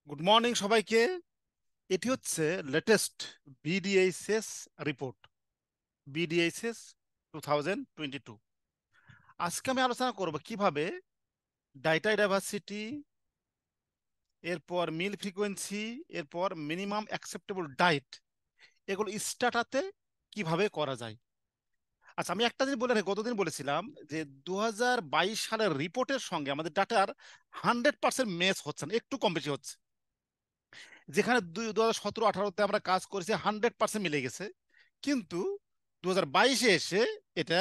Good morning সবাইকে। এটি হচ্ছে লেটেস্ট বিডিএইচএস রিপোর্ট, বিডিএইচএস 2022। আজকে আমি আলোচনা করব কিভাবে ডাটা ডাইভার্সিটি, এরপর মিল ফ্রিকোয়েন্সি, এরপর মিনিমাম অ্যাকসেপ্টেবল ডায়েট, এগুলো স্টার্টাতে কিভাবে করা যায়। আচ্ছা, আমি একটা জিনিস বলে রাখি, গতদিন বলেছিলাম যে 2022 সালের রিপোর্টের সঙ্গে আমাদের ডাটার 100% ম্যাচ হচ্ছে না, একটু কম বেশি হচ্ছে। যেখানে 2017-18-তে আমরা কাজ করেছি 100% মিলে গেছে, কিন্তু 2022-এ এসে এটা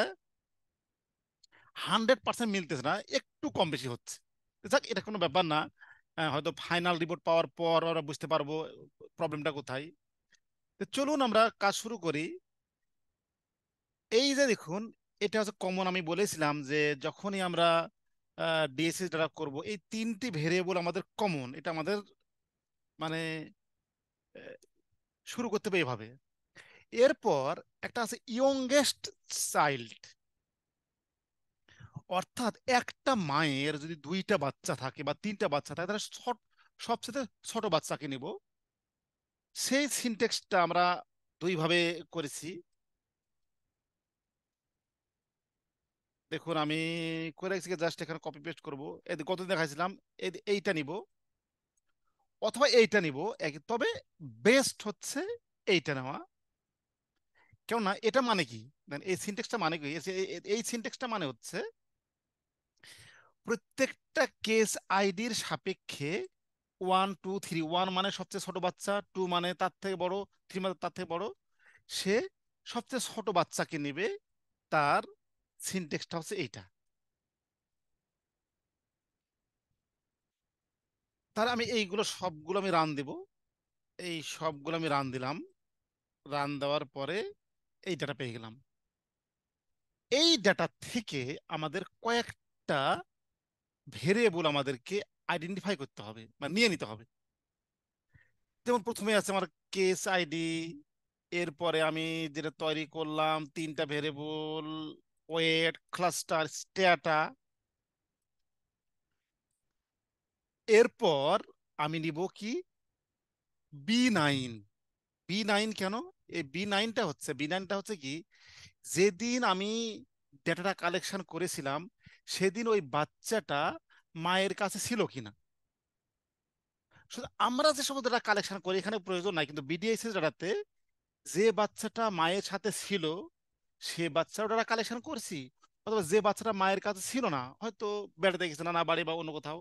100% মিলতেছে না, একটু কম বেশি হচ্ছে। যাক, এটা কোনো ব্যাপার না। হয়তো ফাইনাল রিপোর্ট পাওয়ার পর আমরা বুঝতে পারবো প্রবলেমটা কোথায়। তো চলুন আমরা কাজ শুরু করি। এই যে দেখুন, এটা হচ্ছে কমন। আমি বলেছিলাম যে যখনই আমরা ডিএসএস ডাটা করব, এই তিনটি ভেরিয়েবল আমাদের কমন। এটা আমাদের মানে আহ, শুরু করতে হবে এভাবে। এরপর একটা আছে ইয়ংগেস্ট চাইল্ড, অর্থাৎ একটা মায়ের যদি দুইটা বাচ্চা থাকে বা তিনটা বাচ্চা থাকে, তাহলে সবচেয়ে ছোট বাচ্চাকে নিব। সেই সিনটেক্সটা আমরা দুইভাবে করেছি। দেখুন, আমি করে রেখেছি, জাস্ট এখানে কপি পেস্ট করবো। এই যে কতদিন দেখাইছিলাম, এইটা নিব অথবা এইটা নিব, তবে বেস্ট হচ্ছে এইটা নেওয়া। কেননা এটা মানে কি, এই সিনটেক্সটা মানে কি, এই সিনটেক্সটা মানে হচ্ছে প্রত্যেকটা কেস আইডির সাপেক্ষে 1 2 3, 1 মানে সবচেয়ে ছোট বাচ্চা, 2 মানে তার থেকে বড়, 3 মানে তার থেকে বড়, সে সবচেয়ে ছোট বাচ্চাকে নেবে। তার সিনটেক্সটা হচ্ছে এইটা। তাহলে আমি এইগুলো সবগুলো আমি রান দিব। এই সবগুলো আমি রান দিলাম। রান দেওয়ার পরে এই ডাটা পেয়ে গেলাম। এই ডাটা থেকে আমাদের কয়েকটা ভেরিয়েবল আমাদেরকে আইডেন্টিফাই করতে হবে বা নিয়ে নিতে হবে। যেমন প্রথমে আছে আমার কেস আইডি। এরপরে আমি যেটা তৈরি করলাম তিনটা ভেরিয়েবল, ওয়েট, ক্লাস্টার, স্ট্যাটা। এরপর আমি নিব কি, B9। B9 কেন? এই বি নাইনটা হচ্ছে কি, যেদিন আমি ডেটাটা কালেকশন করেছিলাম সেদিন ওই বাচ্চাটা মায়ের কাছে ছিল কিনা। শুধু আমরা যে সমস্ত ডেটা কালেকশন করি এখানে প্রয়োজন নাই, কিন্তু বিডিএসএস ডাটাতে যে বাচ্চাটা মায়ের সাথে ছিল সে বাচ্চাও ডাটা কালেকশন করছি, অথবা যে বাচ্চাটা মায়ের কাছে ছিল না, হয়তো বেড়াতে গেছে নানা বাড়ি বা অন্য কোথাও,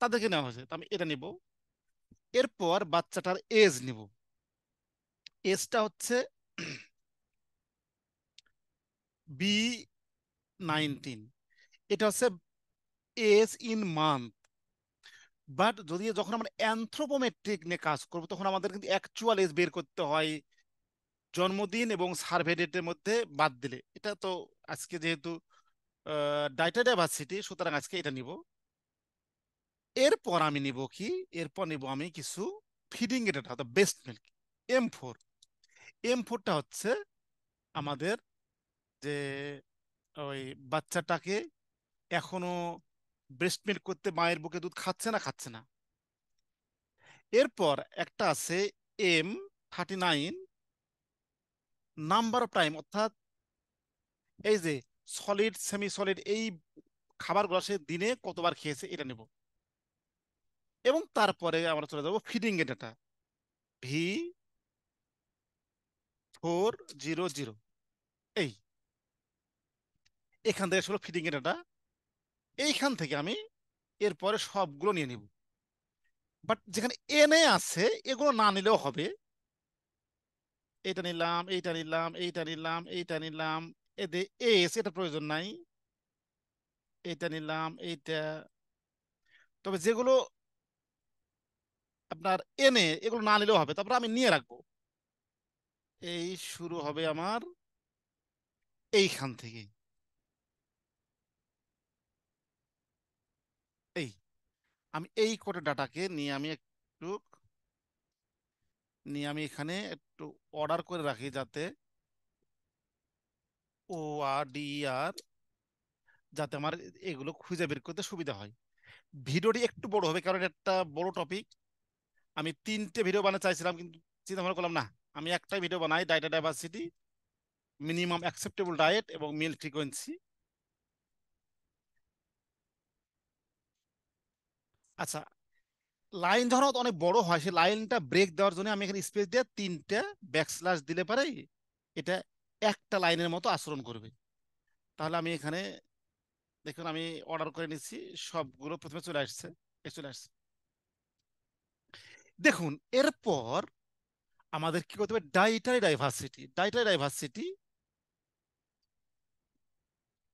তাদেরকে নেওয়া হয়েছে। তো আমি এটা নিব। এরপর বাচ্চাটার এজ নিব। এজটা হচ্ছে B19। এটা হচ্ছে এজ ইন মান্থ। বাট যদি যখন আমরা অ্যানথ্রোপোমেট্রিক নিয়ে কাজ করবো তখন আমাদের কিন্তু অ্যাকচুয়াল এজ বের করতে হয়, জন্মদিন এবং সার্ভে ডেটের মধ্যে বাদ দিলে। এটা তো আজকে যেহেতু ডাটা ডাইভার্সিটি, সুতরাং আজকে এটা নিব। এরপর আমি নিব কি, এরপর নিব আমি কিছু ফিডিং এর ডাটা, অর্থাৎ বেস্ট মিল্ক, M4। M4টা হচ্ছে আমাদের যে ওই বাচ্চাটাকে এখনো ব্রেস্ট মিল্ক করতে মায়ের বুকে দুধ খাচ্ছে না, খাচ্ছে না। এরপর একটা আছে M39, নাম্বার অফ টাইম, অর্থাৎ এই যে সলিড সেমি সলিড এই খাবারগুলো সে দিনে কতবার খেয়েছে, এটা নেব। এবং তারপরে আমরা চলে যাব ফিডিং এর ডাটা, V400। এই এখান থেকে আসলে ফিডিং এর ডাটা, এইখান থেকে আমি এরপরে সবগুলো নিয়ে নিব। বাট যেখানে এনে আছে এগুলো না নিলেও হবে। এটা নিলাম, এইটা নিলাম, এইটা নিলাম, এইটা নিলাম। এতে এস এটা প্রয়োজন নাই। এইটা নিলাম, এইটা। তবে যেগুলো আপনার এনে, এগুলো না নিলেও হবে, তারপর আমি নিয়ে রাখবো। এই শুরু হবে আমার এইখান থেকে। এই আমি এই কোটা ডাটাকে নিয়ে আমি একটু এখানে একটু অর্ডার করে রাখি, যাতে ORDER, যাতে আমার এগুলো খুঁজে বের করতে সুবিধা হয়। ভিডিওটি একটু বড় হবে কারণ এটা একটা বড় টপিক। আমি 3টে ভিডিও বানাতে চাইছিলাম, কিন্তু চিন্তা ভাবনা করলাম না, আমি একটাই ভিডিও বানাই, data diversity, minimum acceptable diet এবং মিল ফ্রিকোয়েন্সি। আচ্ছা, লাইন যখন অনেক বড় হয়, সেই লাইনটা ব্রেক দেওয়ার জন্য আমি এখানে স্পেস দিয়ে 3টে ব্যাকস্ল্যাশ দিলে পারে এটা একটা লাইনের মতো আচরণ করবে। তাহলে আমি এখানে দেখুন, আমি অর্ডার করে নিচ্ছি, সবগুলো প্রথমে চলে আসছে, চলে আসছে। দেখুন, এরপর আমাদের কি করতে হবে, ডাইটারি ডাইভার্সিটি। ডাইটারি ডাইভার্সিটি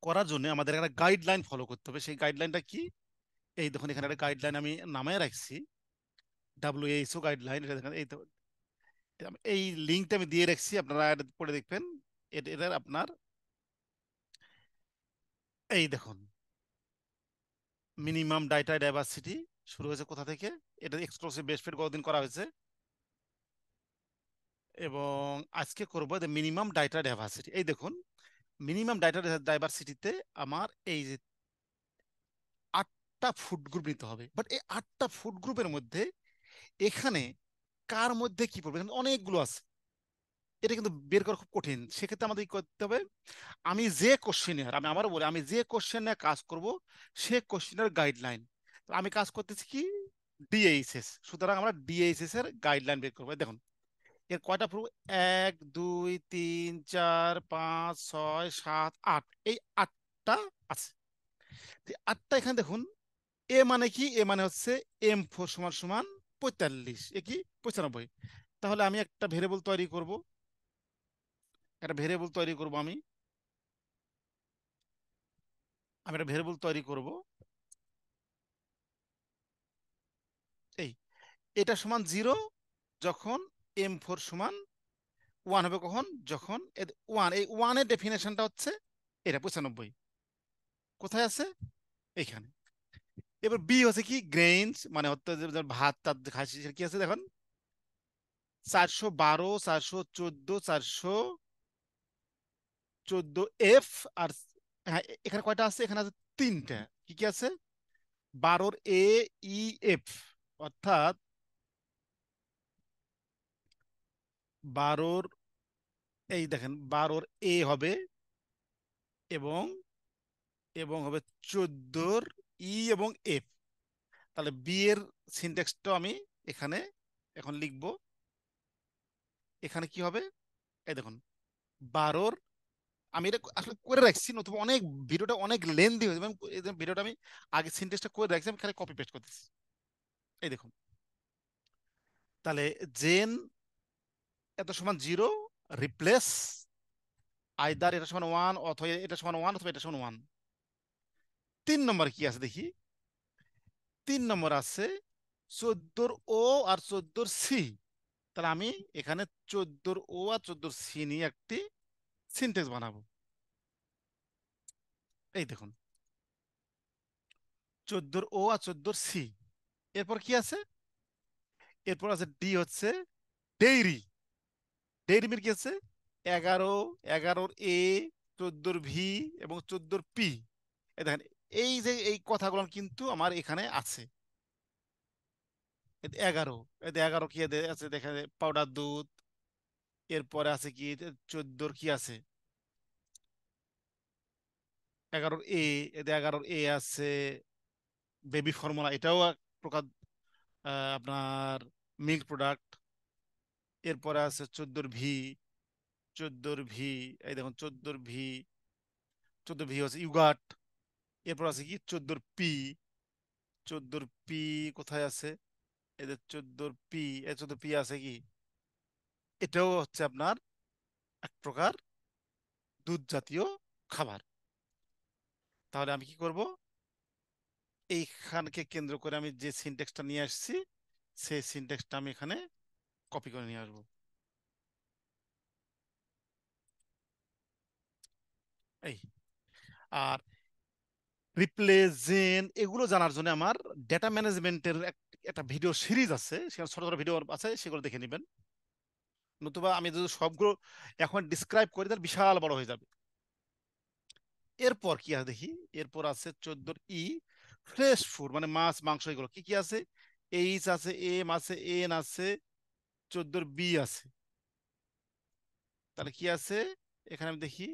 করার জন্য আমাদের একটা গাইডলাইন ফলো করতে হবে। সেই গাইডলাইনটা কি, এই দেখুন এখানে একটা গাইডলাইন আমি নামায় রাখছি, ডাব্লিউএইচও গাইডলাইন। এটা দেখেন, এই তো এই লিঙ্কটা আমি দিয়ে রাখছি, আপনারা এটা পড়ে দেখবেন। এটার আপনার এই দেখুন, মিনিমাম ডাইটারি ডাইভার্সিটি শুরু হয়েছে কোথা থেকে, এটা এক্সক্লুসিভ বেস্ট ফিট কতদিন করা হয়েছে, এবং আজকে করবো মিনিমাম ডাইটারি ডাইভার্সিটি। এই দেখুন, মিনিমাম ডাইটারি ডাইভার্সিটিতে আমার এই যে 8টা ফুড গ্রুপ নিতে হবে, বাট এই 8টা ফুড গ্রুপের মধ্যে এখানে কার মধ্যে কি পড়বে, এখানে অনেকগুলো আছে, এটা কিন্তু বের করা খুব কঠিন। সেক্ষেত্রে আমাদের কি করতে হবে, আমি যে কোশ্চেনের, আমি আবারও বলি, আমি যে কোশ্চেন নিয়ে কাজ করব সে কোশ্চেনের গাইডলাইন, আমি কাজ করতেছি কি, ডিএইচএস। সুতরাং আমরা ডিএইচএস এর গাইডলাইন বের করবো। দেখুন এর কয়টা প্রুফ, 1 2 3 4 5 6 7 8, এই 8টা আছে। তো 8টা এখানে দেখুন, এ মানে কি, এ মানে হচ্ছে M4 সমান সমান 45, এ কি 95। তাহলে আমি একটা ভেরিয়েবল তৈরি করব, আমি আমি একটা ভেরিয়েবল তৈরি করব, এই এটা সমান 0 যখন M4 সমান 1 হবে, কখন, যখন 1, এই 1 এর ডেফিনেশনটা হচ্ছে এটা 95, কোথায় আছে, এইখানে। এবার বি হচ্ছে কি, গ্রেইনস, মানে হচ্ছে যে ভাত টাত যে খাসি, সেটা কি আছে দেখুন, 412, 414, 414 এফ। আর হ্যাঁ, এখানে কয়টা আছে, এখানে আছে 3টা, কি কি আছে, 12 এ, ই, এফ, অর্থাৎ 12, এই দেখেন 12 এ হবে, এবং হবে 14 ই এবং এফ। তাহলে বি এর সিনট্যাক্সটা আমি এখানে এখন লিখব। এখানে কি হবে, এই দেখুন 12, আমি এটা আসলে করে রাখছি, নতুবা অনেক ভিডিওটা অনেক লেন্দি হয়ে যাবে, এই যে ভিডিওটা আমি আগে সিনট্যাক্সটা করে রাখছি, আমি খালি কপি পেস্ট করতেছি। এই দেখুন, তাহলে জেন এত সমান 0, রিপ্লেস আইদার এটা সমান 1, অথবা এটা সমান 1, অথবা এটা সমান 1। 3 নম্বর কি আছে দেখি, 3 নম্বর আছে 14 ও আর 14 সি। তাহলে আমি এখানে 14 ও আর 14 সি নিয়ে একটি সিনটেক্স বানাবো। এই দেখুন, 14 ও আর 14 সি। এরপর কি আছে, এরপর আছে ডি হচ্ছে ডেইরি। ডেইরি মির কি আছে, 11, 11 এ, 14 ভি এবং 14 পি। এই দেখেন, এই যে এই কথাগুলো কিন্তু আমার এখানে আছে। 11, 11 কি আছে দেখেন, পাউডার দুধ। এরপরে আছে কি, 14 কি আছে, 11 এ, 11 এ আছে বেবি ফর্মুলা, এটাও এক প্রকার আপনার মিল্ক প্রোডাক্ট। এরপরে আছে 14 ভি, 14 ভি, এই দেখুন 14 ভি, 14 ভি হচ্ছে ইউগাট। এরপর আছে কি 14 পি, 14 পি কোথায় আছে, এই যে 14 পি, এই 14 পি আছে কি, এটাও হচ্ছে আপনার এক প্রকার দুধ জাতীয় খাবার। তাহলে আমি কি করব, এইখানকে কেন্দ্র করে আমি যে সিনটেক্সটা নিয়ে আসছি, সেই সিনটেক্সটা আমি এখানে কপি করে নিয়ে আসবো। এই, আর রিপ্লেজেন্ট এগুলো জানার জন্য আমার ডেটা ম্যানেজমেন্টের একটা ভিডিও সিরিজ আছে, সেখানে ছোট ছোট ভিডিও আছে, সেগুলো দেখে নেবেন। নতুবা আমি যদি সবগুলো এখন ডিসক্রাইব করি তাহলে বিশাল বড় হয়ে যাবে। এরপর কি আছে দেখি, এরপর আছে 14 ই, ফ্রেশ ফুড, মানে মাছ মাংস, এগুলো কি কি আছে, এইচ আছে, এম আছে, এন আছে, 14 বি আছে। তাহলে কি আছে এখানে আমি দেখি।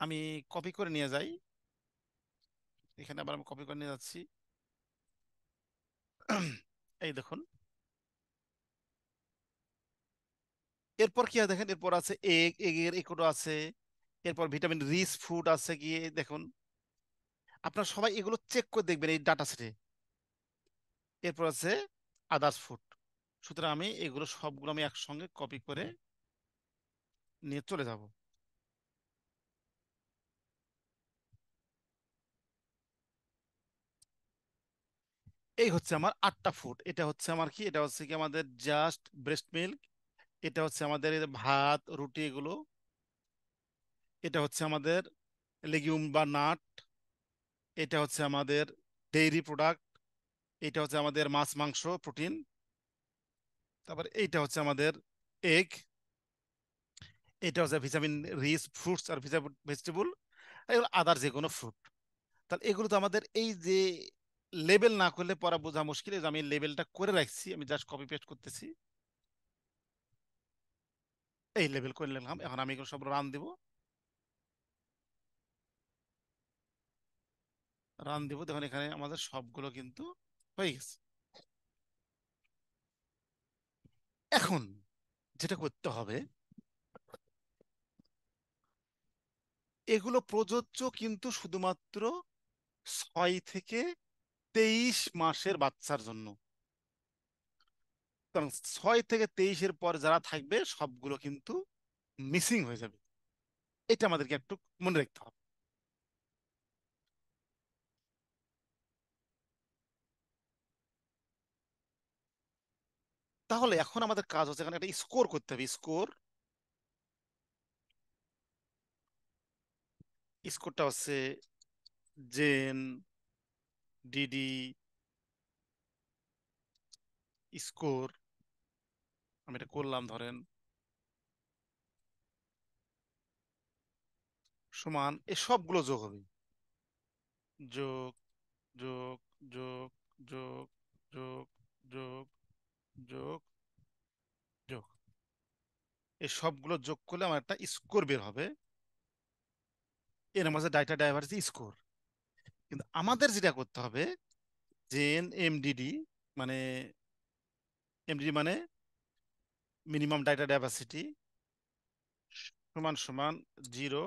আমি কপি করে নিয়ে যাই, এখানে আবার আমি কপি করে নিয়ে যাচ্ছি। এই দেখুন, এরপর কি আছে দেখেন, এরপর আছে এগ, এগের একটো আছে, এরপর ভিটামিন রিচ ফুড আছে গিয়ে দেখুন। আপনারা সবাই এগুলো চেক করে দেখবেন এই ডাটা সেটে। এরপর আছে আদার্স ফুড। সুতরাং আমি এগুলো সবগুলো আমি একসঙ্গে কপি করে নিয়ে চলে যাব। এই হচ্ছে আমার 8টা ফুড। এটা হচ্ছে আমার কি, এটা হচ্ছে কি আমাদের জাস্ট ব্রেস্ট মিল্ক, এটা হচ্ছে আমাদের এই যে ভাত রুটি এগুলো, এটা হচ্ছে আমাদের লেগুম বা নাট, এটা হচ্ছে আমাদের ডেইরি প্রোডাক্ট, এটা হচ্ছে আমাদের মাছ মাংস প্রোটিন, তারপর এইটা হচ্ছে আমাদের এগ, এটা হচ্ছে ভিটামিন রিচ ফ্রুটস আর ভেজিটেবল, এগুলো আদার যে কোনো ফ্রুট। তাহলে এগুলো তো আমাদের এই যে লেবেল না করলে পড়া বোঝা মুশকিল, এই যে আমি লেবেলটা করে রাখছি, আমি জাস্ট কপি পেস্ট করতেছি। এই লেবেল করে নিলাম, এখন আমি এগুলো সব রান দিব। রান দিব, দেখুন এখানে আমাদের সবগুলো কিন্তু হয়ে গেছে। এখন যেটা করতে হবে, এগুলো প্রযোজ্য কিন্তু শুধুমাত্র 6 থেকে 23 মাসের বাচ্চার জন্য। কারণ 6 থেকে 23-এর পর যারা থাকবে সবগুলো কিন্তু মিসিং হয়ে যাবে। এটা আমাদেরকে একটু মনে রাখতে হবে। তাহলে এখন আমাদের কাজ হচ্ছে এখানে একটা স্কোর করতে হবে। স্কোর, স্কোরটা হচ্ছে জেন ডিডি স্কোর। আমি এটা করলাম ধরেন, সমান এ সবগুলো যোগ হবে। যোগ, যোগ, যোগ, যোগ, যোগ, যোগ, যোগ, যোগ, এই সবগুলো যোগ করলে আমার একটা স্কোর বের হবে। এর নাম হচ্ছে ডাটা ডাইভার্সিটি স্কোর। কিন্তু আমাদের যেটা করতে হবে, জেন এমডিডি মানে, এমডিডি মানে মিনিমাম ডাটা ডাইভার্সিটি সমান সমান 0,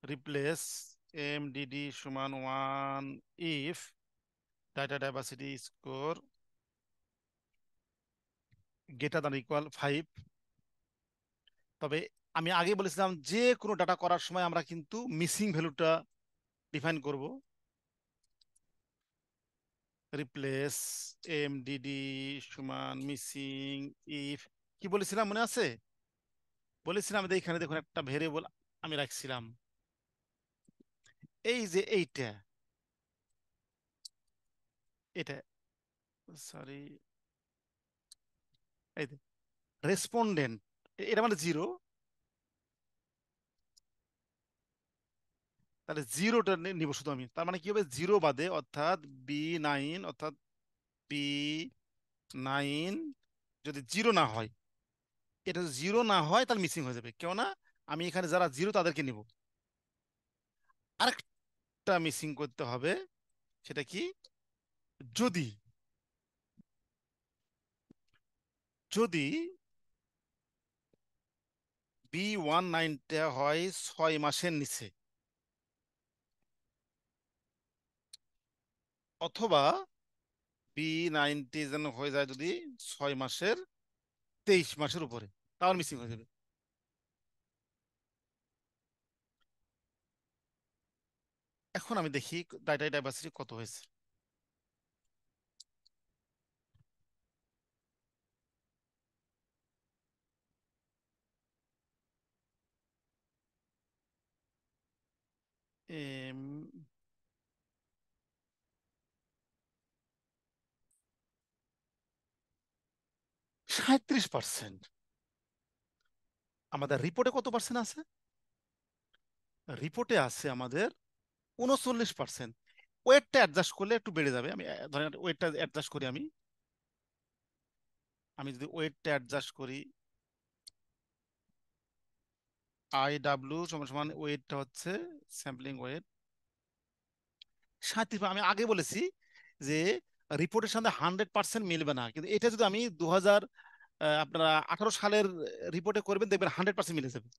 রিপ্লেস এমডিডি সমান 1 if data diversity score greater than equal 5। তবে আমি আগে বলেছিলাম যে কোনো ডাটা করার সময় আমরা কিন্তু মিসিং ভ্যালুটা ডিফাইন করব। রিপ্লেস এমডিডি সমান মিসিং ইফ, কি বলেছিলাম মনে আছে? বলেছিলাম যে এখানে দেখুন একটা ভেরিয়েবল আমি রাখছিলাম, এই যে এইটা, এটা, সরি, এই রেসপন্ডেন্ট, এটা মানে 0। তাহলে 0টা নিব শুধু আমি, তার মানে কি হবে 0 বাদে, অর্থাৎ B9, অর্থাৎ B9 যদি 0 না হয়, এটা যদি 0 না হয় তাহলে মিসিং হয়ে যাবে। কেউ না, আমি এখানে যারা 0 তাদেরকে নিব। আরেকটা মিসিং করতে হবে, সেটা কি, যদি, যদি B19টা হয় 6 মাসের নিচে, অথবা B90 যেন হয়ে যায় যদি 6 মাসের 23 মাসের উপরে, তাহলে মিসিং হয়ে যাবে। এখন আমি দেখি ডাটা ডাইভার্সিটি কত হয়েছে। 37%। আমাদের রিপোর্টে কত পার্সেন্ট আছে? রিপোর্টে আছে আমাদের 39%। ওয়েটটা অ্যাডজাস্ট করলে একটু বেড়ে যাবে। আমি ধরেন ওয়েটটা অ্যাডজাস্ট করি, আমি আমি যদি ওয়েটটা অ্যাডজাস্ট করি, IW সমান সমান ওয়েটটা হচ্ছে স্যাম্পলিং ওয়েট 37। আমি আগে বলেছি যে রিপোর্টের সাথে 100% মিলবে না, কিন্তু এটা যদি আমি 2000 আপনারা 18 সালের রিপোর্টে করবেন, দেখবেন 100% মিলে যাবে।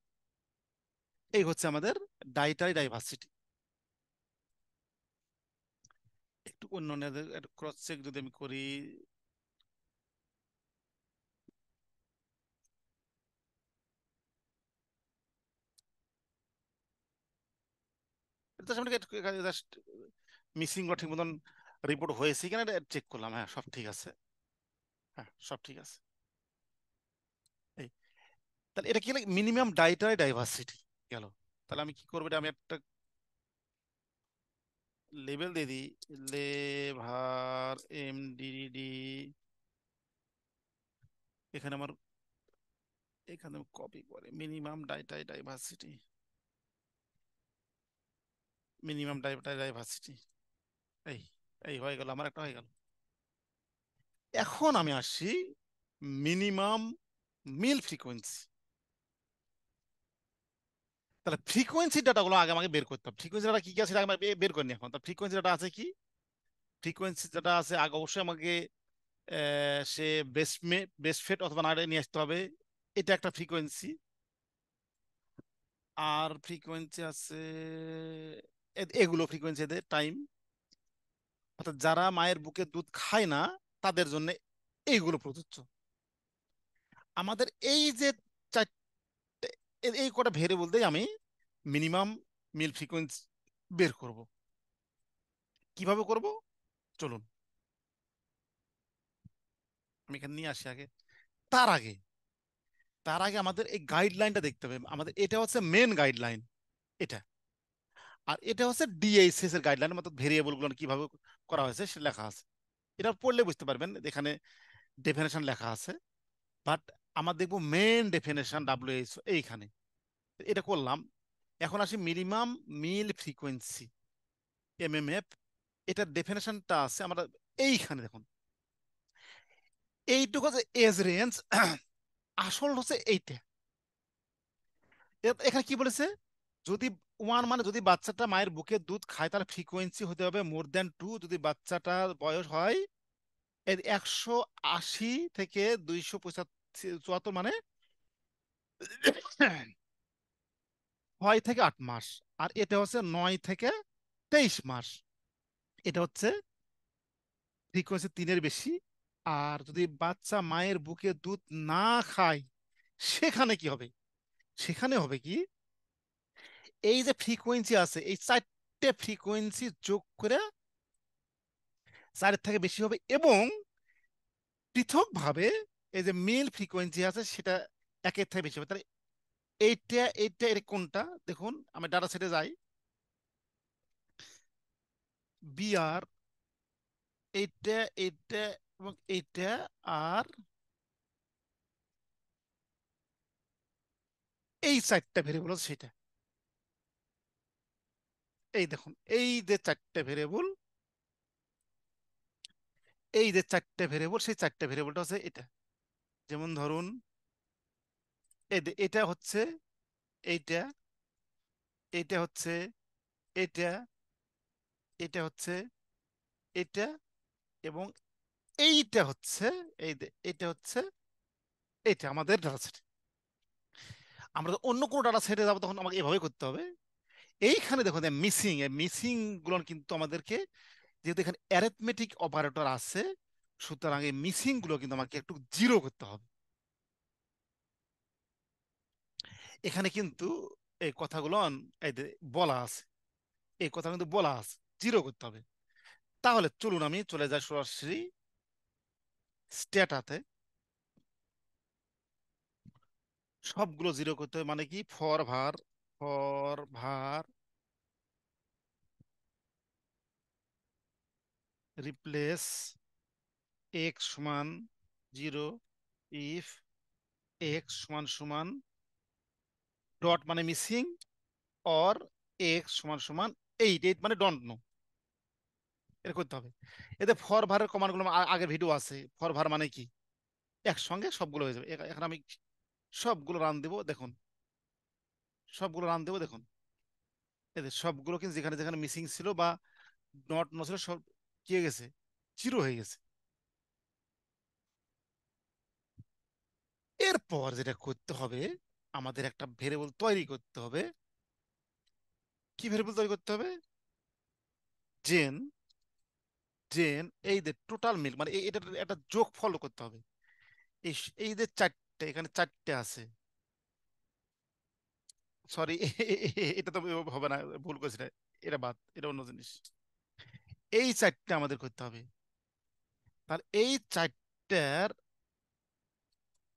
এই হচ্ছে আমাদের ডাইটারি ডাইভার্সিটি। একটু অন্য ক্রস চেক যদি আমি করি, জাস্ট মিসিং বা ঠিক মতন রিপোর্ট হয়েছে কিনা চেক করলাম। হ্যাঁ, সব ঠিক আছে। হ্যাঁ, সব ঠিক আছে। এই, তাহলে এটা কি মিনিমাম ডাইটারি ডাইভার্সিটি গেল। তাহলে আমি কি করবো, এটা আমি একটা লেবেল দিয়ে দিই, লেভার MDD। এখানে আমার, এখানে কপি করে মিনিমাম ডাইটারি ডাইভার্সিটি, মিনিমাম ডাইটারি ডাইভার্সিটি। এই এই হয়ে গেল, আমার একটা হয়ে গেল। এখন আমি আসছি মিনিমাম মিল ফ্রিকোয়েন্সি। তাহলে ফ্রিকোয়েন্সি ডাটাগুলো আগে আমাকে বের করতে হবে। ফ্রিকোয়েন্সি ডাটা কি কি আছে, আগে আমাকে বের করিনি এখন। তা ফ্রিকোয়েন্সি ডাটা আছে কি, ফ্রিকোয়েন্সি ডাটা আছে আগে অবশ্যই আমাকে সে বেস্ট ফেট অথবা নাইটে নিয়ে আসতে হবে। এটা একটা ফ্রিকোয়েন্সি। আর ফ্রিকোয়েন্সি আছে এগুলো ফ্রিকোয়েন্সি এদের টাইম, অর্থাৎ যারা মায়ের বুকে দুধ খায় না তাদের জন্য এইগুলো প্রযোজ্য। আমাদের এই যে চারটে, এই কটা ভেরিয়েবল দিয়ে আমি মিনিমাম মিল ফ্রিকোয়েন্সি বের করব। কিভাবে করব, চলুন আমি এখানে নিয়ে আসি আগে। তার আগে তার আগে আমাদের এই গাইডলাইনটা দেখতে হবে। আমাদের এটা হচ্ছে মেন গাইডলাইন, এটা। আর এটা হচ্ছে DHS এর গাইডলাইন, মতলব ভেরিয়েবল গুলো কিভাবে করা হয়েছে সেটা লেখা আছে। এটা পড়লে বুঝতে পারবেন, এখানে ডেফিনেশন লেখা আছে। বাট আমার দেখবো মেন ডেফিনেশন WHO এইখানে। এটা করলাম। এখন আসি মিনিমাম মিল ফ্রিকোয়েন্সি, MMF। এটার ডেফিনেশনটা আছে আমরা এইখানে দেখুন। এইটুকু যে এজ রেঞ্জ, আসল হচ্ছে এইটা। এখানে কি বলেছে, যদি ওয়ান মানে যদি বাচ্চাটা মায়ের বুকে দুধ খায় তার ফ্রিকোয়েন্সি হতে হবে মোর দ্যান 2। যদি বাচ্চাটার বয়স হয় 180 থেকে 274, মানে 6 থেকে 8 মাস। আর এটা হচ্ছে 9 থেকে 23 মাস। এটা হচ্ছে ফ্রিকোয়েন্সি 3-এর বেশি। আর যদি বাচ্চা মায়ের বুকে দুধ না খায়, সেখানে কি হবে, সেখানে হবে কি, এই যে ফ্রিকোয়েন্সি আছে এই চারটে ফ্রিকোয়েন্সি যোগ করে 4-এর থেকে বেশি হবে, এবং পৃথকভাবে এই যে মিল ফ্রিকোয়েন্সি আছে সেটা 1-এর থেকে বেশি হবে। তাহলে এইটা এইটা এর কোনটা, দেখুন আমি ডাটা সেটে যাই, BR, এইটা এইটা এবং এইটা, আর এই চারটা ভেরিয়েবল সেটা। এই দেখুন, এই যে চারটে ভেরিয়েবল, এই যে চারটে ভেরিয়েবল, সেই চারটে ভেরিয়েবলটা হচ্ছে এটা। যেমন ধরুন এটা হচ্ছে এইটা, এটা হচ্ছে এটা, এটা হচ্ছে এটা, এবং এইটা হচ্ছে এটা হচ্ছে এটা আমাদের ডাটা সেট। আমরা তো অন্য কোনো ডাটা সেটে যাবো তখন আমাকে এভাবে করতে হবে। এইখানে দেখুন মিসিং, এই মিসিং গুলো কিন্তু আমাদেরকে, যেহেতু এখানে অ্যারিথমেটিক অপারেটর আছে, সুতরাং এই মিসিং গুলো কিন্তু আমাকে একটু জিরো করতে হবে। এখানে কিন্তু এই কথাগুলো এই যে বলা আছে, এই কথা কিন্তু বলা আছে, জিরো করতে হবে। তাহলে চলুন আমি চলে যাই সরাসরি স্ট্যাটাতে। সবগুলো জিরো করতে হবে, মানে কি, ফর ভার রিপ্লেস এক্স সমান 0, ইফ এক্স সমান সমান ডট মানে মিসিং, অর এক্স সমান সমান এইট, এইট মানে ডোন্ট নো, এটা করতে হবে। এতে ফর ভারের কমান্ডগুলো আগের ভিডিও আছে। ফর ভার মানে কি, একসঙ্গে সবগুলো হয়ে যাবে। এখন আমি সবগুলো রান দেবো দেখুন, সবগুলো রান দেবো দেখুন, এদের সবগুলো কিন্তু যেখানে যেখানে মিসিং ছিল বা নট নো ছিল সব কি হয়ে গেছে, জিরো হয়ে গেছে। এরপর যেটা করতে হবে, আমাদের একটা ভেরিয়েবল তৈরি করতে হবে। কি ভেরিয়েবল তৈরি করতে হবে? জেন, জেন এই যে টোটাল মিল মানে এটা একটা যোগ ফলো করতে হবে। এই এই যে চারটে, এখানে চারটে আছে, সরি এটা তো হবে না, ভুল করছি না, এটা বাদ, এটা অন্য জিনিস। এই চারটে আমাদের করতে হবে। তাহলে এই চারটার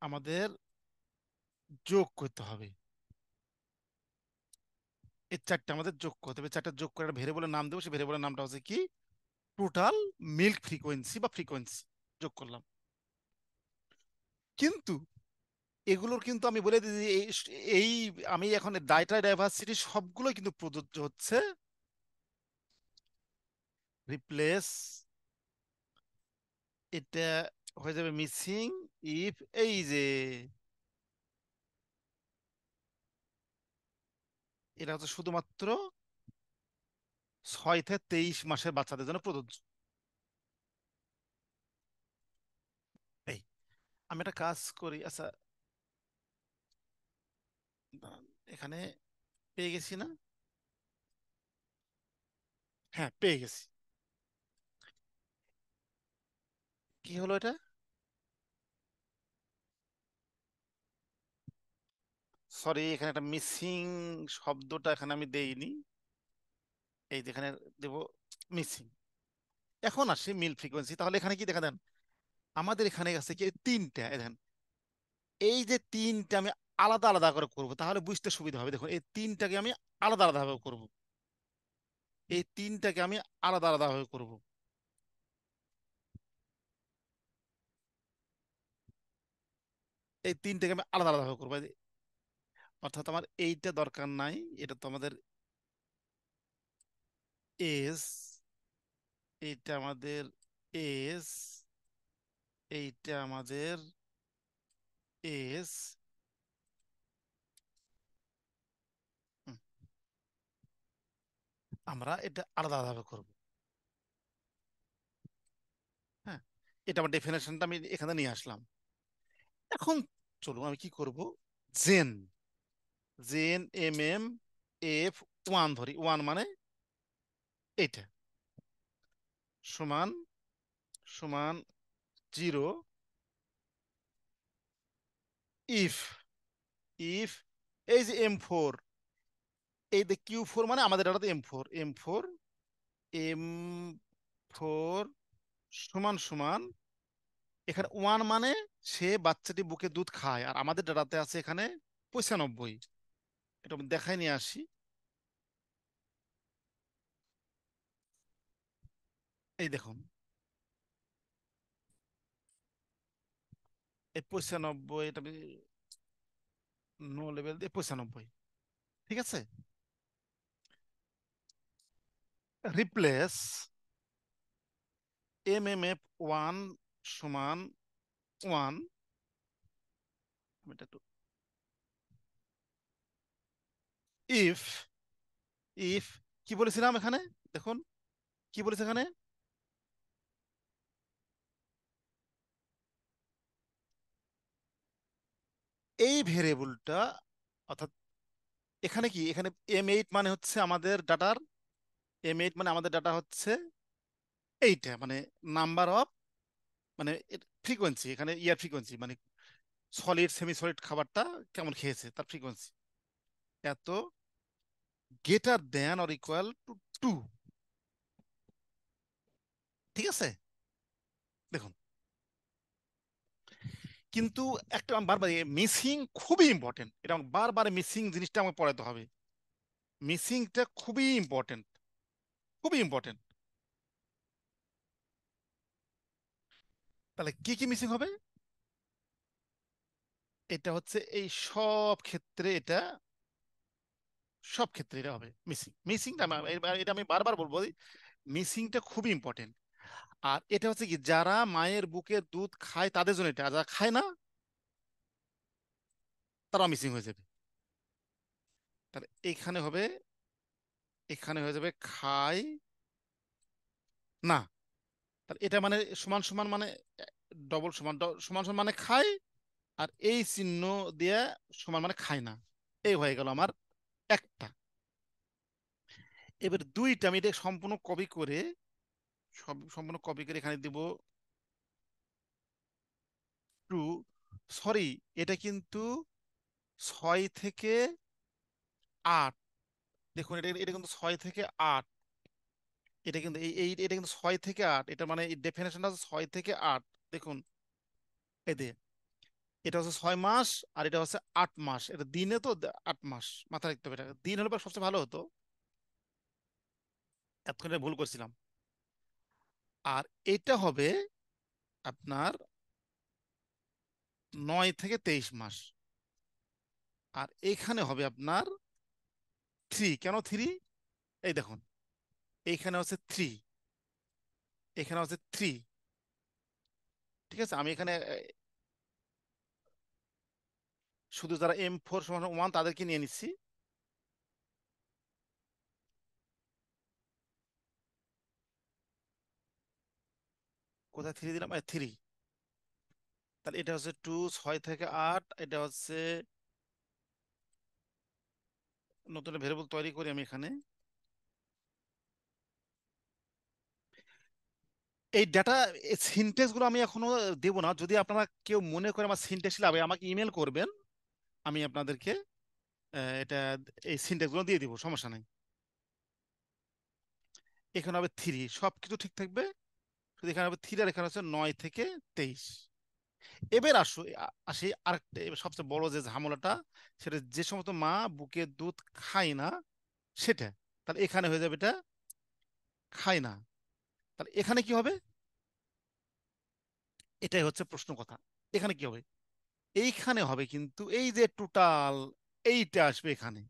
আমাদের যোগ করতে হবে। এই চারটে আমাদের যোগ করতে হবে, চারটা যোগ করে একটা ভেরিয়েবলের নাম দেবো। সেই ভেরিয়েবলের নামটা হচ্ছে কি, টোটাল মিল্ক ফ্রিকোয়েন্সি বা ফ্রিকোয়েন্সি যোগ করলাম। কিন্তু এগুলোর কিন্তু আমি বলে দিই যে এই আমি এখন ডাটা ডাইভার্সিটি সবগুলোই কিন্তু প্রযোজ্য হচ্ছে। রিপ্লেস, এটা হয়ে যাবে মিসিং ইফ, এই যে এটা হচ্ছে শুধুমাত্র 6 থেকে 23 মাসের বাচ্চাদের জন্য প্রযোজ্য। এই আমি একটা কাজ করি, আচ্ছা এখানে পেয়ে গেছি না? হ্যাঁ পেয়ে গেছি। কি হলো এটা? সরি, এখানে একটা মিসিং শব্দটা এখানে আমি দেইনি, এই যেখানে দেব মিসিং। এখন আসি মিল ফ্রিকোয়েন্সি, তাহলে এখানে কি দেখা দেন, আমাদের এখানে আছে কি তিনটা, এই দেখেন এই যে তিনটা আমি আলাদা আলাদা করে করব তাহলে বুঝতে সুবিধা হবে। দেখুন এই তিনটাকে আমি আলাদা আলাদা ভাবে করব, এই তিনটাকে আমি আলাদা আলাদা ভাবে করব। এই তিনটাকে আমি আলাদা আলাদা ভাবে করবো, অর্থাৎ আমার এইটা দরকার নাই, এটা তো আমাদের এস, এইটা আমাদের এস, এইটা আমাদের এস। আমরা এটা আলাদা আলাদা ভাবে করবো। হ্যাঁ, এটা আমার ডেফিনেশনটা আমি এখানে নিয়ে আসলাম। এখন চলুন আমি কি করব, জেন, জেন এম এম এফ ওয়ান ধরি, ওয়ান মানে এইটা সমান সমান জিরো, ইফ, ইফ এই যে M4, এই যে Q4 মানে আমাদের ডাটাতে M4, M4, M4 সমান সমান, এখানে ওয়ান মানে সে বাচ্চাটি বুকে দুধ খায়, আর আমাদের ডাটাতে আছে এখানে 95। এটা আমি দেখাই নিয়ে আসি। এই দেখুন এই 95, এটা আমি নো লেভেল দিয়ে 95, ঠিক আছে। রিপ্লেস MMF1 সমান ওয়ান, এটা একটু, ইফ, ইফ কি বলেছিলাম এখানে, দেখুন কি বলেছে এখানে, এই ভেরিয়েবলটা, অর্থাৎ এখানে কি, এখানে M8 মানে হচ্ছে আমাদের ডাটার, M8 মানে আমাদের ডাটা হচ্ছে এইটা মানে নাম্বার অফ, মানে ফ্রিকোয়েন্সি, এখানে ইয়ার ফ্রিকোয়েন্সি মানে সলিড সেমি সলিড খাবারটা কেমন খেয়েছে তার ফ্রিকোয়েন্সি, এত greater than or equal to two, ঠিক আছে। দেখুন কিন্তু একটা আমি বারবার মিসিং খুবই ইম্পর্টেন্ট, এটা আমাকে বারবার মিসিং জিনিসটা আমাকে পড়াতে হবে। মিসিংটা খুবই ইম্পর্টেন্ট, খুবই ইম্পর্টেন্ট। তাহলে কি কি মিসিং হবে? এটা হচ্ছে এই সব ক্ষেত্রে এটা সব ক্ষেত্রে এটা হবে মিসিং। মিসিংটা এটা আমি বারবার বলবো, মিসিংটা খুবই ইম্পর্টেন্ট। আর এটা হচ্ছে কি, যারা মায়ের বুকের দুধ খায় তাদের জন্য এটা, আর যারা খায় না তারা মিসিং হয়ে যাবে। তাহলে এইখানে হবে, এখানে হয়ে যাবে খায় না। তাহলে এটা মানে সমান সমান মানে ডবল সমান সমান সমান মানে খায়, আর এই চিহ্ন দিয়ে সমান মানে খায় না। এই হয়ে গেল আমার একটা। এবার দুইটা আমি এটা সম্পূর্ণ কপি করে, সব সম্পূর্ণ কপি করে এখানে দিব টু, সরি, এটা কিন্তু 6 থেকে 8। দেখুন এটা এটা কিন্তু 6 থেকে 8। এটা কিন্তু এটা কিন্তু 6 থেকে 8, এটা মানে ডেফিনেশনটা হচ্ছে 6 থেকে 8। দেখুন এই যে এটা হচ্ছে 6 মাস, আর এটা হচ্ছে 8 মাস। এটা দিনে তো 8 মাস, মাথায় রাখতে হবে। এটা দিন হলে পরে সবচেয়ে ভালো হতো, এতক্ষণ এটা ভুল করছিলাম। আর এটা হবে আপনার 9 থেকে 23 মাস। আর এখানে হবে আপনার 3। কেন 3? এই দেখুন, এইখানে হচ্ছে 3, এখানে হচ্ছে 3। ঠিক আছে, আমি এখানে শুধু যারা M4 = 1 তাদেরকে নিয়ে নিচ্ছি। কোথায় 3 দিলাম? 3। তাহলে এটা হচ্ছে 2, 6 থেকে 8। এটা হচ্ছে নতুন ভেরিয়েবল তৈরি করি আমি এখানে। এই ডাটা সিনটেক্স গুলো আমি এখনো দেবো না। যদি আপনারা কেউ মনে করে আমার সিনটেক্স লাগবে, আমাকে ইমেল করবেন, আমি আপনাদেরকে এটা এই সিনটেক্স গুলো দিয়ে দিব, সমস্যা নাই। এখানে হবে 3, সবকিছু ঠিক থাকবে, শুধু এখানে হবে 3, আর এখানে হচ্ছে 9 থেকে 23। এবার আসি আরেকটা, এবার সবচেয়ে বড় যে ঝামেলাটা, সেটা যে সমস্ত মা বুকের দুধ খায় না সেটা। তাহলে এখানে হয়ে যাবে এটা খায় না। তাহলে এখানে কি হবে? এটাই হচ্ছে প্রশ্ন কথা। এখানে কি হবে? এইখানে হবে কিন্তু এই যে টোটাল, এইটা আসবে এখানে,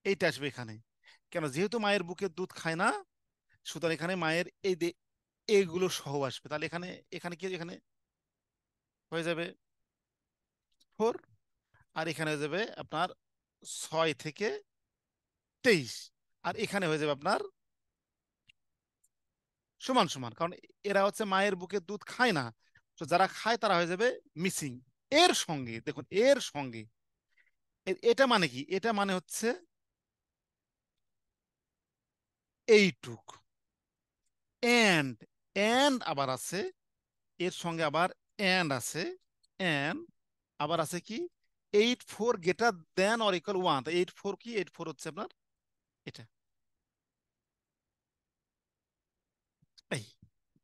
এইটা আসবে এখানে। কেন? যেহেতু মায়ের বুকের দুধ খায় না, সুতরাং এখানে মায়ের এই যে এইগুলো সহ আসবে। তাহলে এখানে, এখানে কি, এখানে হয়ে যাবে 4, আর এখানে হয়ে যাবে আপনার 6 থেকে 23, আর এখানে হয়ে যাবে আপনার সমান সমান, কারণ এরা হচ্ছে মায়ের বুকের দুধ খায় না। তো যারা খায় তারা হয়ে যাবে মিসিং। এর সঙ্গে দেখুন, এর সঙ্গে এটা মানে কি? এটা মানে হচ্ছে এইটুক, এন্ড, এন্ড আবার আছে এর সঙ্গে, আবার এন্ড আছে, এন্ড আবার আছে কি 8 4 > 1, 8 4 কি? 8 4 হচ্ছে আপনার এটা, এই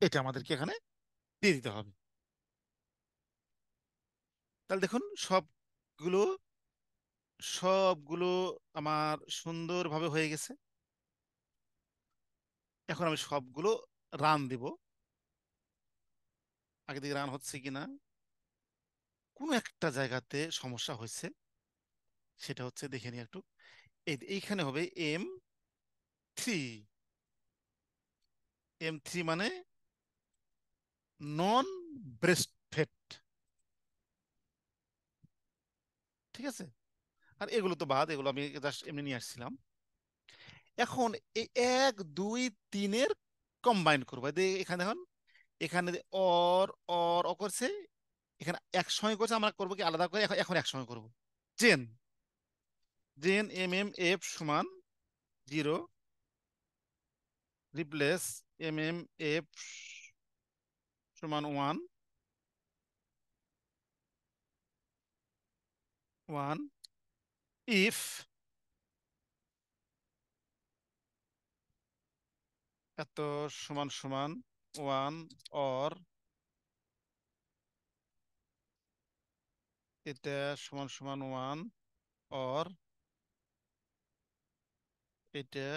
এটা আমাদেরকে এখানে দিয়ে দিতে হবে। তাহলে দেখুন সবগুলো, সবগুলো আমার সুন্দরভাবে হয়ে গেছে। এখন আমি সবগুলো রান দিব। আগে দিকে রান হচ্ছে কিনা, কোনো একটা জায়গাতে সমস্যা হয়েছে, সেটা হচ্ছে দেখে নিই একটু। এইখানে হবে M3। M3 মানে নন ব্রেস্ট ফেড। ঠিক আছে, আর এগুলো তো বাদ, এগুলো আমি জাস্ট এমনি নিয়ে আসছিলাম। এখন এই 1 2 3-এর কম্বাইন করবো। এখানে দেখুন, এখানে অর করছে, এখানে একসঙ্গে করছে। আমরা করবো কি আলাদা করে? এখন এখন একসঙ্গে করবো। Chain, chain MM F = 0, replace MM F = 1, 1 if এত সমান সমান 1, অর এটা সমান সমান 1, অর এটা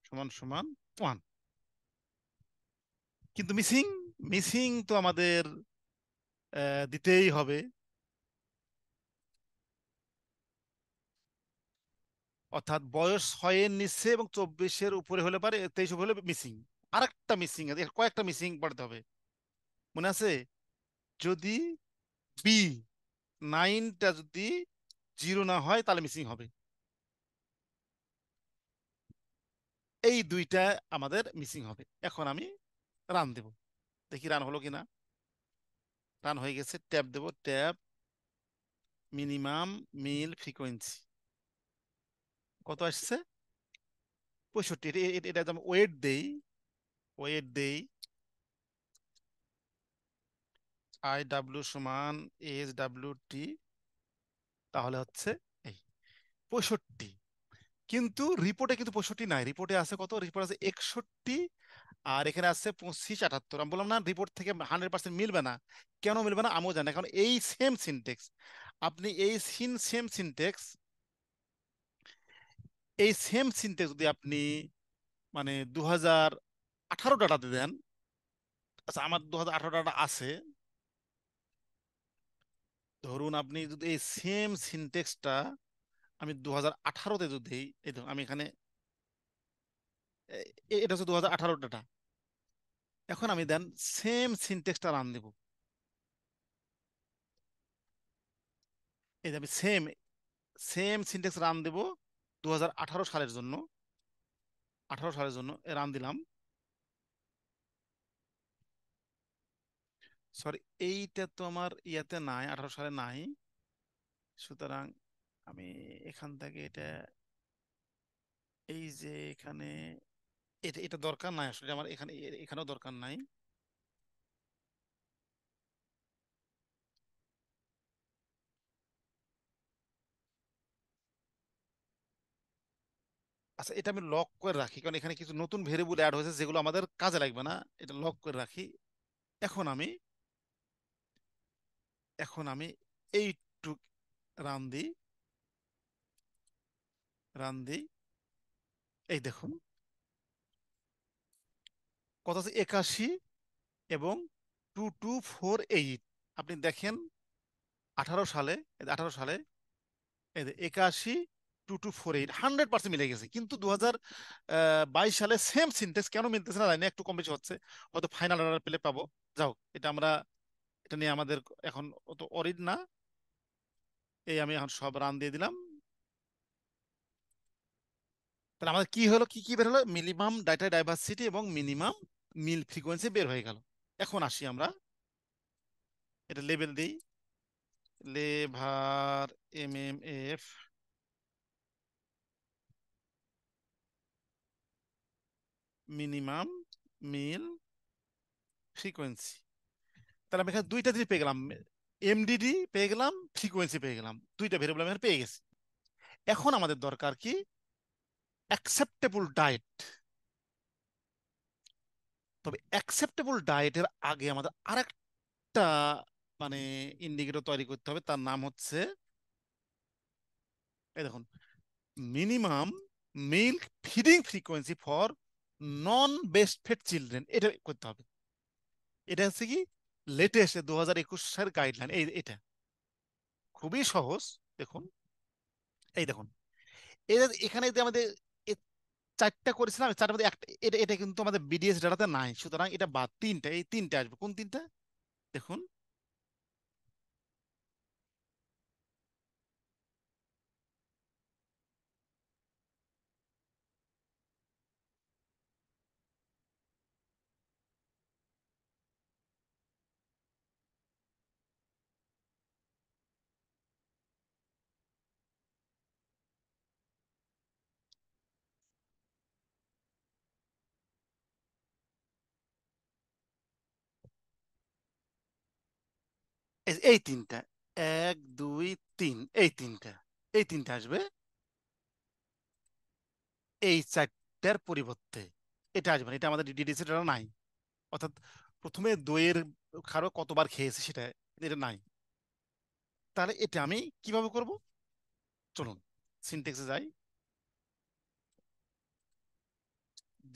সমান সমান 1। কিন্তু মিসিং, মিসিং তো আমাদের দিতেই হবে। অর্থাৎ বয়স 6-এর নিচে এবং 24-এর উপরে হলে পারে, 23 উপরে হলে মিসিং। আরেকটা মিসিং আছে, কয়েকটা মিসিং পড়তে হবে, মনে আছে? যদি বি 9টা যদি 0 না হয় তাহলে মিসিং হবে। এই দুইটা আমাদের মিসিং হবে। এখন আমি রান দেব, দেখি রান হলো কিনা। রান হয়ে গেছে, ট্যাব দেব, ট্যাব মিনিমাম মিল ফ্রিকোয়েন্সি কত আসছে? 65। এটা আমি ওয়েট দেই, ওয়েট দেই IW সমান SWT, তাহলে হচ্ছে এই 65। কিন্তু রিপোর্টে কিন্তু 65 নাই, রিপোর্টে আছে কত? রিপোর্ট আছে 61, আর এখানে আছে 25-78। আমি বললাম না রিপোর্ট থেকে 100% মিলবে না। কেন মিলবে না আমিও জানি, কারণ এই সেম সিনটেক্স, আপনি এই সেম সিনটেক্স, এই সেম সিনটেক্স যদি আপনি মানে 2018 ডাটাতে দেন, আচ্ছা আমার 2018 ডাটা আছে, ধরুন আপনি যদি এই সেম সিনটেক্সটা আমি 2018-তে যদি দিই, এই ধরুন আমি এখানে এটা হচ্ছে 2018 ডাটা, এখন আমি দেন সেম সিনটেক্সটা রান দেব, এই যে আমি সেম সেম সিনটেক্স রান দেব 2018 সালের জন্য, 18 সালের জন্য রান দিলাম। সরি, এইটা তো আমার ইয়াতে নাই, 18 সালে নাই, সুতরাং আমি এখান থেকে এটা, এই যে এখানে এটা এটা দরকার নাই আসলে আমার, এখানে এখানেও দরকার নাই। আচ্ছা এটা আমি লক করে রাখি, কারণ এখানে কিছু নতুন ভেরিয়েবল অ্যাড হয়েছে যেগুলো আমাদের কাজে লাগবে না, এটা লক করে রাখি। এখন আমি এখন আমি এইটুক রান দিই, রান দিই, এই দেখুন কত আছে, 81 এবং 2248। আপনি দেখেন 18 সালে, 18 সালে এই যে 81 2248 100% মিলে গেছে, কিন্তু 2022 সালে সেম সিনটেক্স কেন মিলতেছে না জানি না, একটু কম বেশি হচ্ছে, হয়তো ফাইনাল অর্ডার পেলে পাবো। যাও, এটা আমরা, এটা নিয়ে আমাদের এখন অত অরিড না। এই আমি এখন সব রান দিয়ে দিলাম, তাহলে আমাদের কি হলো, কি কি বের হলো? মিনিমাম ডাটা ডাইভার্সিটি এবং মিনিমাম মিল ফ্রিকোয়েন্সি বের হয়ে গেল। এখন আসি আমরা, এটা লেবেল দিই, লেভার MMF মিনিমাম মিল ফ্রিকোয়েন্সি। তাহলে আমি এখানে দুইটা জিনিস পেয়ে গেলাম, MDD পেয়ে গেলাম, ফ্রিকোয়েন্সি পেয়ে গেলাম, দুইটা ভেরিয়েবল আমি এখানে পেয়ে গেছি। এখন আমাদের দরকার কি? Acceptable diet. তবে অ্যাকসেপ্টেবল ডায়েটের আগে আমাদের আরেকটা মানে ইন্ডিকেটর তৈরি করতে হবে, তার নাম হচ্ছে, এই দেখুন, minimum milk feeding frequency for non breast fed children, এটা করতে হবে। এটা হচ্ছে কি লেটেস্ট 2021 সালের গাইডলাইন, এই এটা খুবই সহজ। দেখুন, এই দেখুন, এখানে যে আমাদের এ চারটা করেছিলাম, চারটার মধ্যে একটা, এটা এটা কিন্তু আমাদের BDS ডাটাতে নাই, সুতরাং এটা বাদ, তিনটা, এই তিনটা আসবে, কোন তিনটা? দেখুন, এই তিনটা, 1 2 3, এই তিনটা, এই তিনটা আসবে এই চারটার পরিবর্তে, এটা আসবে না, এটা আমাদের ডিডিসি ডাটা নাই। অর্থাৎ প্রথমে দইয়ের খারো কতবার খেয়েছে সেটা, এটা নাই। তাহলে এটা আমি কিভাবে করব? চলুন সিনটেক্সে যাই,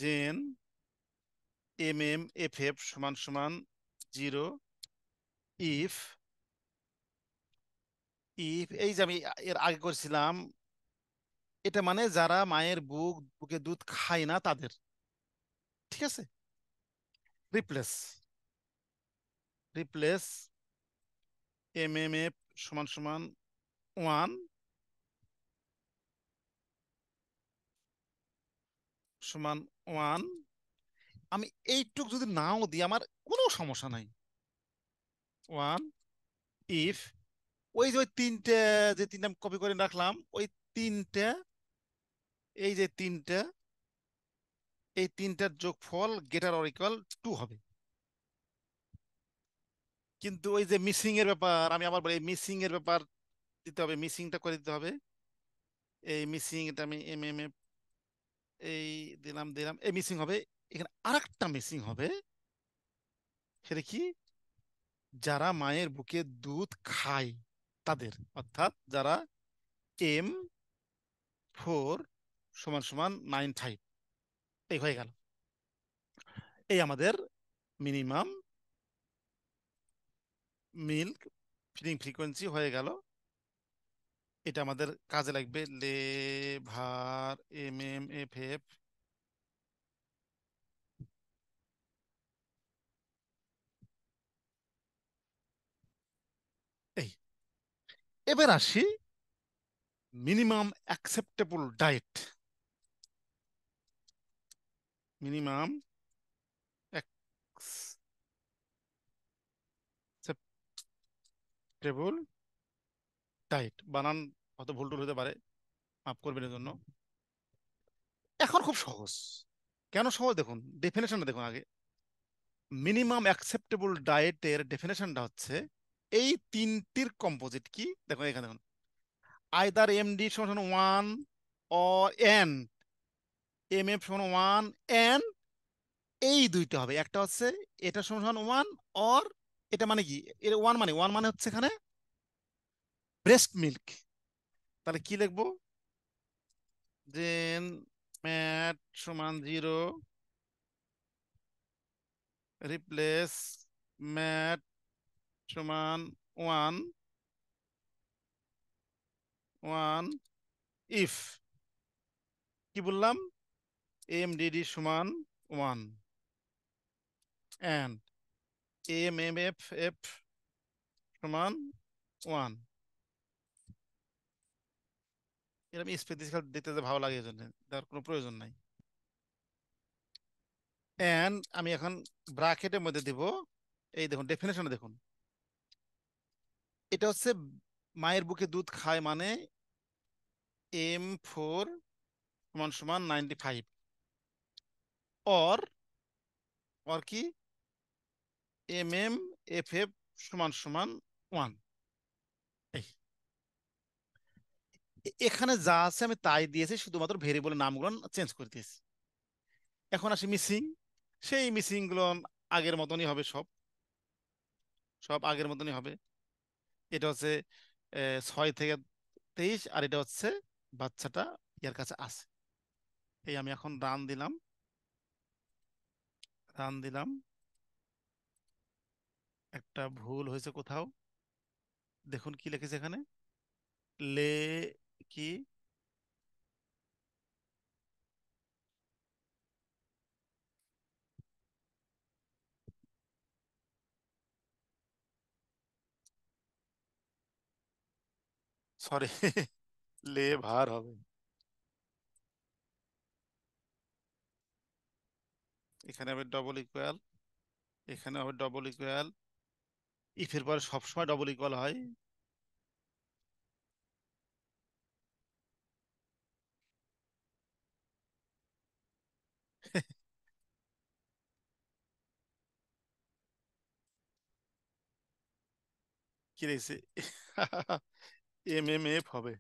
জেন MMFF সমান সমান 0, ইফ, ইফ এই যে আমি এর আগে করছিলাম, এটা মানে যারা মায়ের বুকে দুধ খায় না তাদের। ঠিক আছে। রিপ্লেস রিপ্লেস এমএমএফ সমান সমান 1 সমান 1। আমি এইটুক যদি নাও দিই আমার কোনো সমস্যা নাই। 1 ইফ ওই যে ওই তিনটে, যে তিনটা কপি করে রাখলাম, ওই তিনটে, এই যে তিনটে, এই তিনটার যোগফল গ্রেটার অর ইকুয়াল 2 হবে। কিন্তু ওই যে মিসিং এর ব্যাপার, আমি আবার বলি মিসিং এর ব্যাপার দিতে হবে, মিসিংটা করে দিতে হবে। এই মিসিং, এটা আমি এম এম এফ এই দিলাম দিলাম, এই মিসিং হবে। এখানে আরেকটা মিসিং হবে, সেটা কি? যারা মায়ের বুকে দুধ খায় তাদের, অর্থাৎ যারা M4 সমান সমান 9 5। এই হয়ে গেল, এই আমাদের মিনিমাম মিল্ক ফিডিং ফ্রিকোয়েন্সি হয়ে গেল। এটা আমাদের কাজে লাগবে, লেভার MMFF। এই, এবার আসি minimum acceptable diet. Minimum acceptable diet, বানান হয়তো ভুল টুল হতে পারে, মাফ করবেন এর জন্য। এখন খুব সহজ। কেন সহজ দেখুন, ডেফিনেশনটা দেখুন আগে। মিনিমাম অ্যাকসেপ্টেবল ডায়েটের ডেফিনেশনটা হচ্ছে এই তিনটির কম্পোজিট কি দেখুন, এখানে দেখুন, আইদার এমডি সমান 1 অর এন, এমএফ সমান 1 এন, এই দুইটা হবে। একটা হচ্ছে এটা সমান সমান 1 অর, এটা মানে কি, এর 1 মানে, 1 মানে হচ্ছে এখানে ব্রেস্ট মিল্ক। তাহলে কি লিখবো? দেন ম্যাট সমান 0, রিপ্লেস ম্যাট সমান 1 1 ইফ, কি বললাম, এমডিডি সমান 1 অ্যান্ড এমএমএফ সমান 1। এরকম স্পেসিফিক দিতে যে ভালো লাগে, এই জন্য তার কোনো প্রয়োজন নাই। অ্যান্ড আমি এখন ব্র্যাকেটের মধ্যে দিব, এই দেখুন ডেফিনেশনে দেখুন, এটা হচ্ছে মায়ের বুকে দুধ খায় মানে M4 সমান সমান 95, অর অর কি, MMFF সমান সমান 1। এই, এখানে যা আছে আমি তাই দিয়েছি, শুধুমাত্র ভেরিয়েবলের নামগুলো চেঞ্জ করে দিয়েছি। এখন আসি মিসিং, সেই মিসিং গুলো আগের মতনই হবে, সব সব আগের মতনই হবে। এটা হচ্ছে 6 থেকে 23, আর এটা হচ্ছে বাচ্চাটা ইয়ার কাছে আছে। এই আমি এখন রান দিলাম, রান দিলাম, একটা ভুল হয়েছে কোথাও, দেখুন কি লিখেছে এখানে, লে কি, সরি লে ভার হবে, এখানে হবে ডবল ইকুয়াল, এখানে হবে ডবল ইকুয়াল, ইফের পরে সবসময় ডবল ইকুয়াল হয়। কি রেখেছে MMF হবে।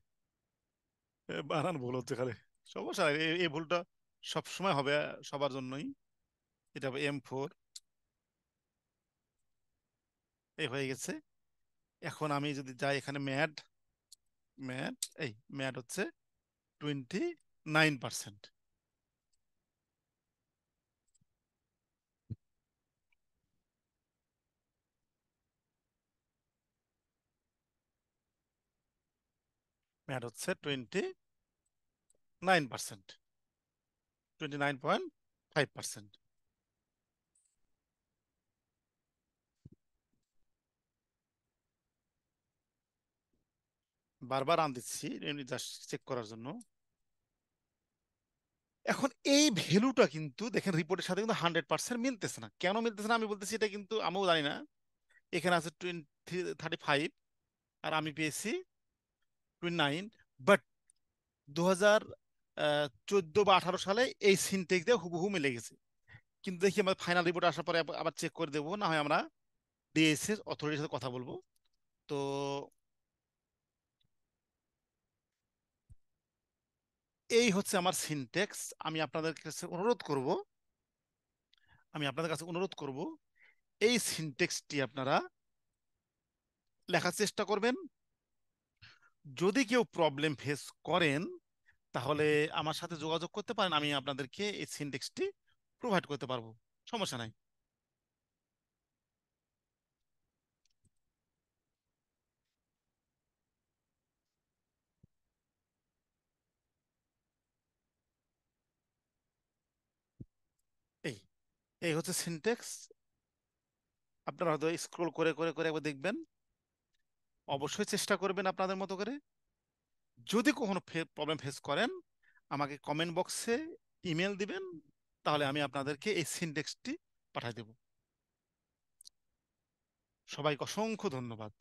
বানান ভুল হচ্ছে খালি, সমস্যা নাই, এই ভুলটা সবসময় হবে, সবার জন্যই। এটা হবে M4। এই হয়ে গেছে। এখন আমি যদি যাই এখানে ম্যাড, ম্যাড, এই ম্যাড হচ্ছে 29%। ম্যাড হচ্ছে 29%। 9%, 29.5%। বারবার আন দিচ্ছি জাস্ট চেক করার জন্য। এখন এই ভ্যালুটা কিন্তু দেখেন রিপোর্টের সাথে কিন্তু 100% মিলতেছে না। কেন মিলতেছে না আমি বলতেছি, এটা কিন্তু আমিও জানি না। এখানে আছে 35 আর আমি পেয়েছি 29। বাট 2014 বা 2018 সালে এই সিনটেক্স দিয়ে হুবহু মিলে গেছে। কিন্তু দেখি আমার ফাইনাল রিপোর্ট আসার পরে আবার চেক করে দেবো, না হয় আমরা ডিএসএস অথরিটির সাথে কথা বলবো। তো এই হচ্ছে আমার সিনটেক্স। আমি আপনাদের কাছে অনুরোধ করব, এই সিনটেক্সটি আপনারা লেখার চেষ্টা করবেন। যদি কেউ প্রবলেম ফেস করেন তাহলে আমার সাথে যোগাযোগ করতে পারেন, আমি আপনাদেরকে এই সিনটেক্সটি প্রোভাইড করতে পারবো, সমস্যা নাই। এই এই হচ্ছে সিনটেক্স। আপনারা হয়তো স্ক্রল করে করে করে একবার দেখবেন। অবশ্যই চেষ্টা করবেন আপনাদের মতো করে। যদি কখনো প্রবলেম ফেস করেন আমাকে কমেন্ট বক্সে ইমেল দিবেন, তাহলে আমি আপনাদেরকে এই সিনটেক্সটি পাঠিয়ে দেব। সবাইকে অসংখ্য ধন্যবাদ।